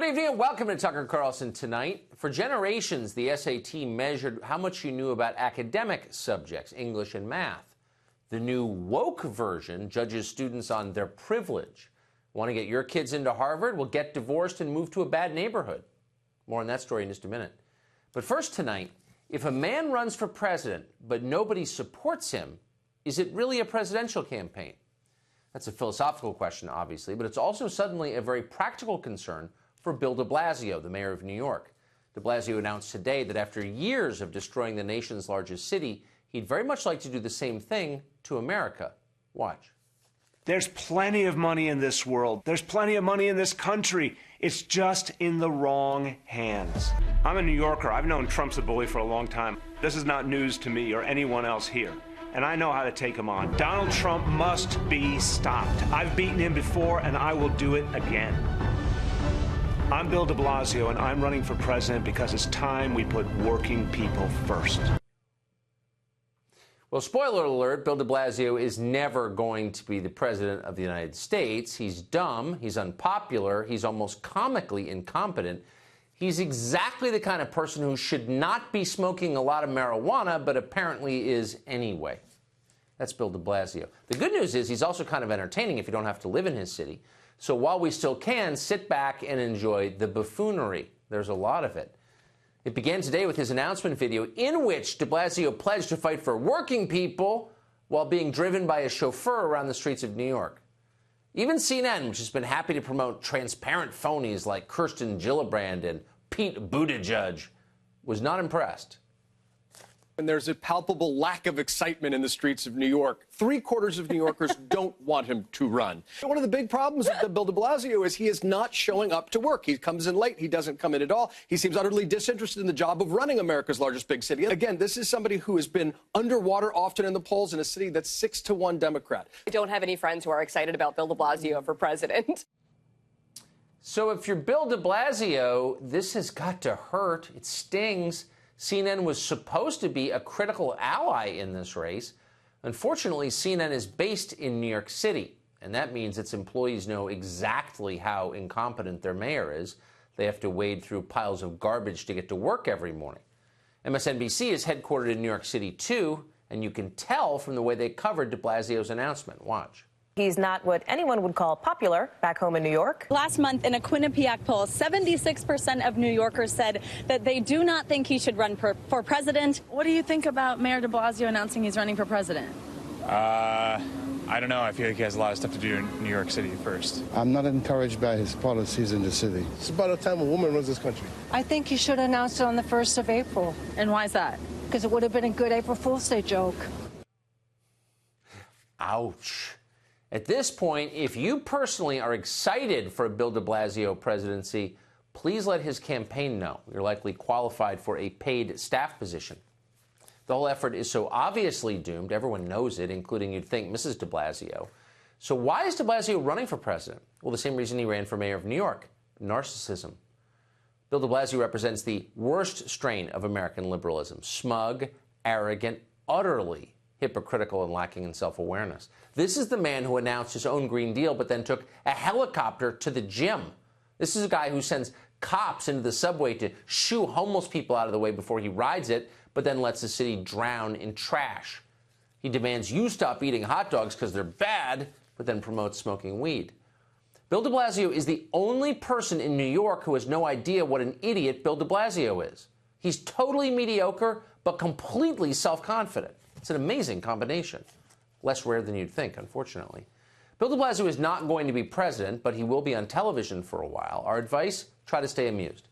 Good evening and welcome to Tucker Carlson Tonight. For generations, the SAT measured how much you knew about academic subjects, English and math. The new woke version judges students on their privilege. Want to get your kids into Harvard? Well, get divorced and move to a bad neighborhood. More on that story in just a minute. But first tonight, if a man runs for president but nobody supports him, is it really a presidential campaign? That's a philosophical question, obviously, but it's also suddenly a very practical concern for Bill de Blasio, the mayor of New York. De Blasio announced today that after years of destroying the nation's largest city, he'd very much like to do the same thing to America. Watch. There's plenty of money in this world. There's plenty of money in this country. It's just in the wrong hands. I'm a New Yorker. I've known Trump's a bully for a long time. This is not news to me or anyone else here. And I know how to take him on. Donald Trump must be stopped. I've beaten him before, and I will do it again. I'm Bill de Blasio, and I'm running for president because it's time we put working people first. Well, spoiler alert, Bill de Blasio is never going to be the president of the United States. He's dumb, he's unpopular, he's almost comically incompetent. He's exactly the kind of person who should not be smoking a lot of marijuana, but apparently is anyway. That's Bill de Blasio. The good news is he's also kind of entertaining if you don't have to live in his city. So while we still can, sit back and enjoy the buffoonery. There's a lot of it. It began today with his announcement video in which de Blasio pledged to fight for working people while being driven by a chauffeur around the streets of New York. Even CNN, which has been happy to promote transparent phonies like Kirsten Gillibrand and Pete Buttigieg, was not impressed. And there's a palpable lack of excitement in the streets of New York. 3/4 of New Yorkers don't want him to run. One of the big problems with Bill de Blasio is he is not showing up to work. He comes in late. He doesn't come in at all. He seems utterly disinterested in the job of running America's largest big city. Again, this is somebody who has been underwater often in the polls in a city that's 6-1 Democrat. I don't have any friends who are excited about Bill de Blasio for president. So if you're Bill de Blasio, this has got to hurt. It stings. CNN was supposed to be a critical ally in this race. Unfortunately, CNN is based in New York City, and that means its employees know exactly how incompetent their mayor is. They have to wade through piles of garbage to get to work every morning. MSNBC is headquartered in New York City, too, and you can tell from the way they covered de Blasio's announcement. Watch. He's not what anyone would call popular back home in New York. Last month, in a Quinnipiac poll, 76% of New Yorkers said that they do not think he should run for president. What do you think about Mayor de Blasio announcing he's running for president? I don't know. I feel like he has a lot of stuff to do in New York City first. I'm not encouraged by his policies in the city. It's about time a woman runs this country. I think he should announce it on the 1st of April. And why is that? Because it would have been a good April Fool's Day joke. Ouch. At this point, if you personally are excited for a Bill de Blasio presidency, please let his campaign know. You're likely qualified for a paid staff position. The whole effort is so obviously doomed, everyone knows it, including, you'd think, Mrs. de Blasio. So why is de Blasio running for president? Well, the same reason he ran for mayor of New York: narcissism. Bill de Blasio represents the worst strain of American liberalism: smug, arrogant, utterly hypocritical and lacking in self-awareness. This is the man who announced his own Green Deal but then took a helicopter to the gym. This is a guy who sends cops into the subway to shoo homeless people out of the way before he rides it, but then lets the city drown in trash. He demands you stop eating hot dogs because they're bad, but then promotes smoking weed. Bill de Blasio is the only person in New York who has no idea what an idiot Bill de Blasio is. He's totally mediocre, but completely self-confident. It's an amazing combination. Less rare than you'd think, unfortunately. Bill de Blasio is not going to be president, but he will be on television for a while. Our advice: try to stay amused.